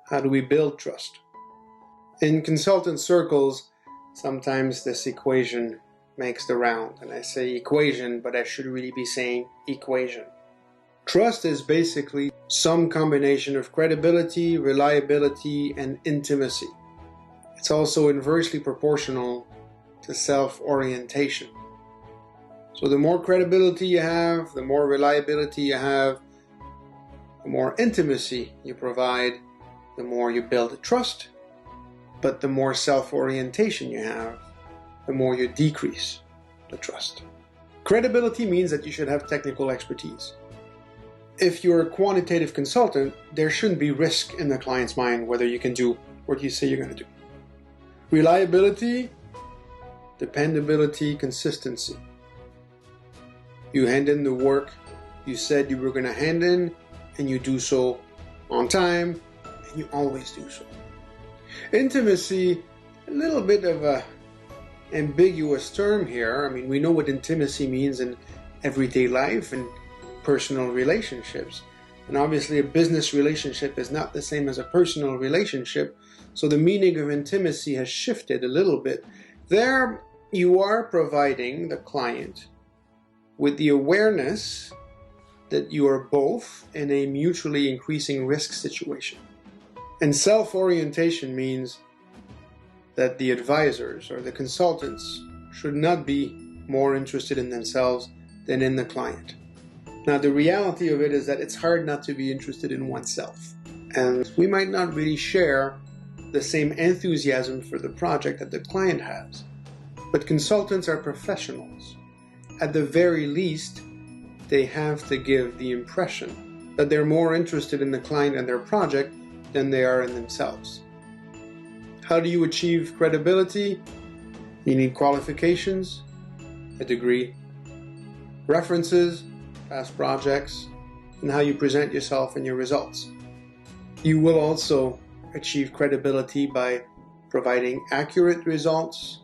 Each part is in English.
How do we build trust? In consultant circles, sometimes this equation makes the round. And I say equation, but I should really be saying equation. Trust is basically some combination of credibility, reliability, and intimacy. It's also inversely proportional to self-orientation. So the more credibility you have, the more reliability you have, the more intimacy you provide, the more you build trust. But the more self-orientation you have, the more you decrease the trust. Credibility means that you should have technical expertise. If you're a quantitative consultant, there shouldn't be risk in the client's mind whether you can do what you say you're going to do. Reliability, dependability, consistency. You hand in the work you said you were going to hand in, and you do so on time, and you always do so. Intimacy, a little bit of a ambiguous term here. I mean, we know what intimacy means in everyday life and personal relationships. And obviously a business relationship is not the same as a personal relationship, so the meaning of intimacy has shifted a little bit. There you are providing the client with the awareness that you are both in a mutually increasing risk situation. And self-orientation means that the advisors or the consultants should not be more interested in themselves than in the client. Now, the reality of it is that it's hard not to be interested in oneself. And we might not really share the same enthusiasm for the project that the client has. But consultants are professionals. At the very least, they have to give the impression that they're more interested in the client and their project than they are in themselves. How do you achieve credibility? You need qualifications, a degree, references, past projects, and how you present yourself and your results. You will also achieve credibility by providing accurate results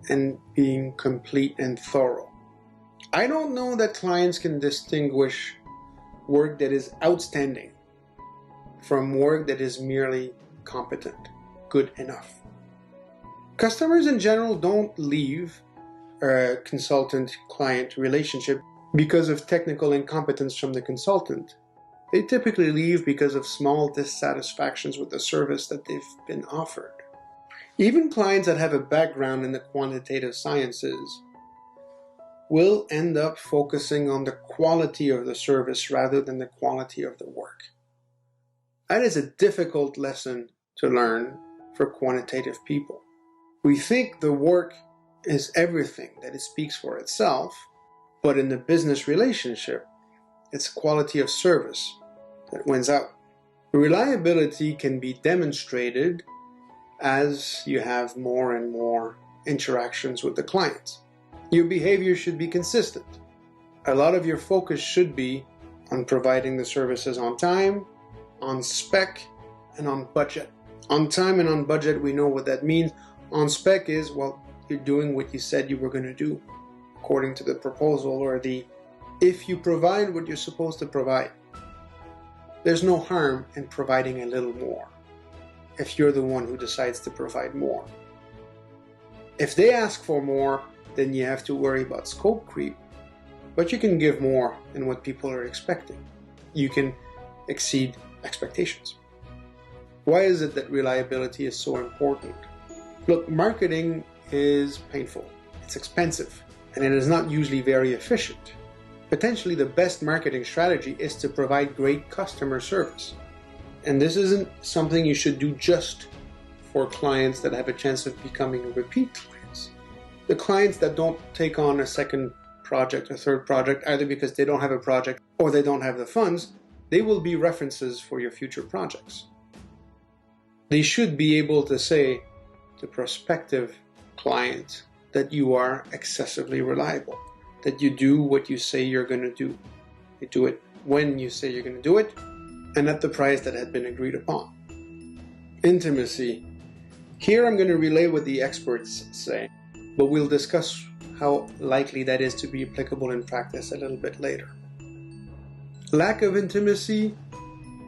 and being complete and thorough. I don't know that clients can distinguish work that is outstanding from work that is merely competent, good enough. Customers in general don't leave a consultant-client relationship because of technical incompetence from the consultant. They typically leave because of small dissatisfactions with the service that they've been offered. Even clients that have a background in the quantitative sciences will end up focusing on the quality of the service rather than the quality of the work. That is a difficult lesson to learn for quantitative people. We think the work is everything, that it speaks for itself, but in the business relationship, it's quality of service that wins out. Reliability can be demonstrated as you have more and more interactions with the clients. Your behavior should be consistent. A lot of your focus should be on providing the services on time, on spec, and on budget. On time and on budget, we know what that means. On spec is, well, you're doing what you said you were going to do according to the proposal or if you provide what you're supposed to provide. There's no harm in providing a little more if you're the one who decides to provide more. If they ask for more, then you have to worry about scope creep, but you can give more than what people are expecting. You can exceed expectations. Why is it that reliability is so important? Look, marketing is painful, it's expensive, and it is not usually very efficient. Potentially the best marketing strategy is to provide great customer service. And this isn't something you should do just for clients that have a chance of becoming repeat clients. The clients that don't take on a second project or third project, either because they don't have a project or they don't have the funds, they will be references for your future projects. They should be able to say to prospective clients that you are excessively reliable, that you do what you say you're going to do. You do it when you say you're going to do it, and at the price that had been agreed upon. Intimacy. Here I'm going to relay what the experts say, but we'll discuss how likely that is to be applicable in practice a little bit later. Lack of intimacy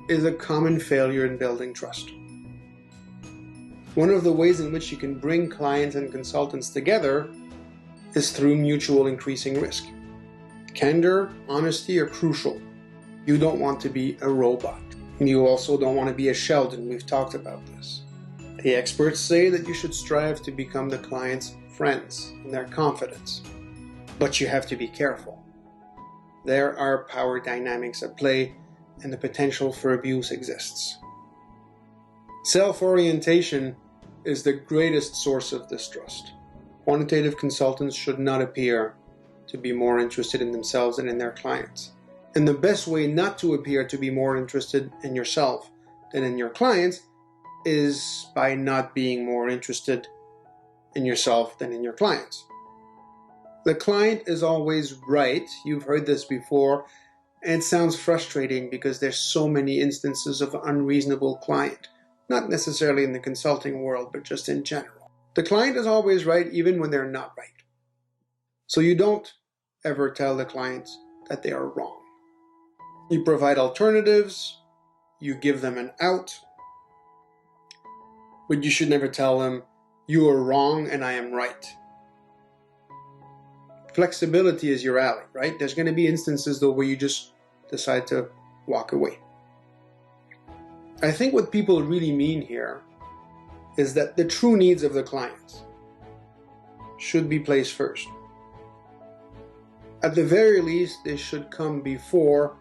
is a common failure in building trust. One of the ways in which you can bring clients and consultants together is through mutual increasing risk. Candor, honesty are crucial. You don't want to be a robot. You also don't want to be a Sheldon. We've talked about this. The experts say that you should strive to become the client's friends and their confidants. But you have to be careful. There are power dynamics at play, and the potential for abuse exists. Self-orientation is the greatest source of distrust. Quantitative consultants should not appear to be more interested in themselves and in their clients. And the best way not to appear to be more interested in yourself than in your clients is by not being more interested in yourself than in your clients. The client is always right. You've heard this before, and it sounds frustrating because there's so many instances of unreasonable client, not necessarily in the consulting world, but just in general. The client is always right even when they're not right. So you don't ever tell the clients that they are wrong. You provide alternatives, you give them an out, but you should never tell them, you are wrong and I am right. Flexibility is your ally, right? There's going to be instances though where you just decide to walk away. I think what people really mean here is that the true needs of the clients should be placed first. At the very least, they should come before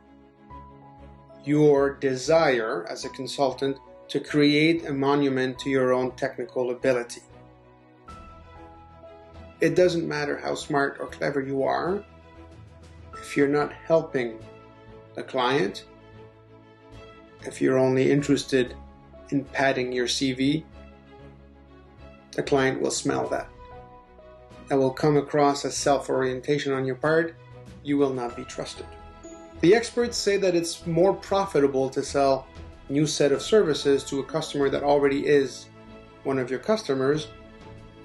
your desire as a consultant to create a monument to your own technical ability. It doesn't matter how smart or clever you are, if you're not helping the client, if you're only interested in padding your CV, the client will smell that. That will come across as self-orientation on your part. You will not be trusted. The experts say that it's more profitable to sell a new set of services to a customer that already is one of your customers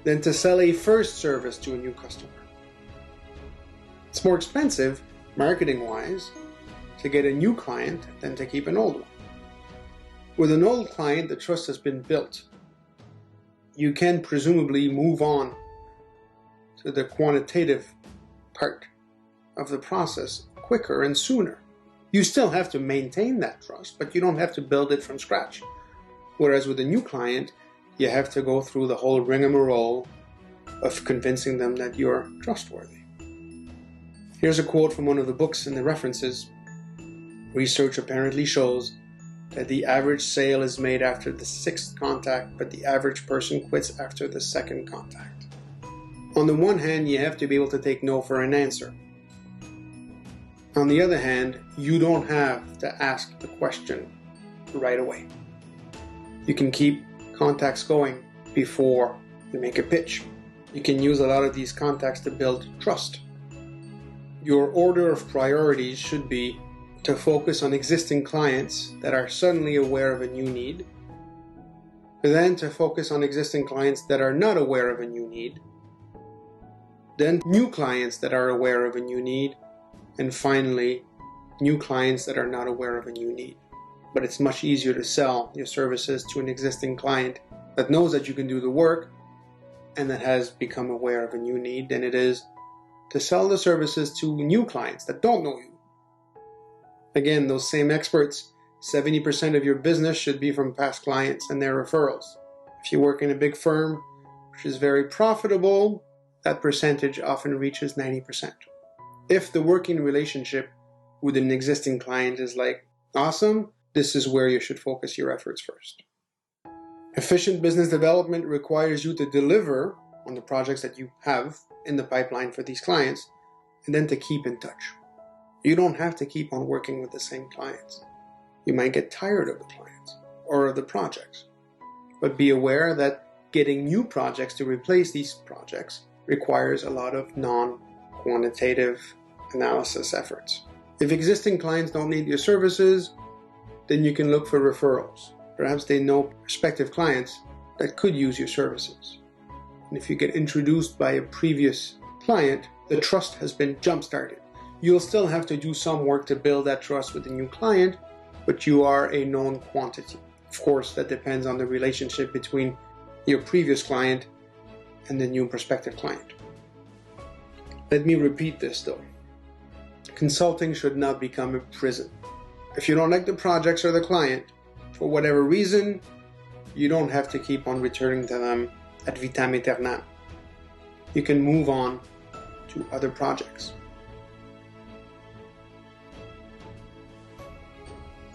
than to sell a first service to a new customer. It's more expensive, marketing-wise, to get a new client than to keep an old one. With an old client, the trust has been built. You can presumably move on to the quantitative part of the process quicker and sooner. You still have to maintain that trust, but you don't have to build it from scratch. Whereas with a new client, you have to go through the whole rigmarole of convincing them that you're trustworthy. Here's a quote from one of the books in the references. Research apparently shows that the average sale is made after the 6th contact, but the average person quits after the 2nd contact. On the one hand, you have to be able to take no for an answer. On the other hand, you don't have to ask the question right away. You can keep contacts going before you make a pitch. You can use a lot of these contacts to build trust. Your order of priorities should be to focus on existing clients that are suddenly aware of a new need, then to focus on existing clients that are not aware of a new need, then new clients that are aware of a new need, and finally, new clients that are not aware of a new need. But it's much easier to sell your services to an existing client that knows that you can do the work and that has become aware of a new need than it is to sell the services to new clients that don't know you. Again, those same experts, 70% of your business should be from past clients and their referrals. If you work in a big firm, which is very profitable, that percentage often reaches 90%. If the working relationship with an existing client is like, awesome, this is where you should focus your efforts first. Efficient business development requires you to deliver on the projects that you have in the pipeline for these clients, and then to keep in touch. You don't have to keep on working with the same clients. You might get tired of the clients or of the projects, but be aware that getting new projects to replace these projects requires a lot of non-quantitative analysis efforts. If existing clients don't need your services, then you can look for referrals. Perhaps they know prospective clients that could use your services. And if you get introduced by a previous client, the trust has been jump-started. You'll still have to do some work to build that trust with a new client, but you are a known quantity. Of course, that depends on the relationship between your previous client and the new prospective client. Let me repeat this though. Consulting should not become a prison. If you don't like the projects or the client, for whatever reason, you don't have to keep on returning to them ad vitam aeternam. You can move on to other projects.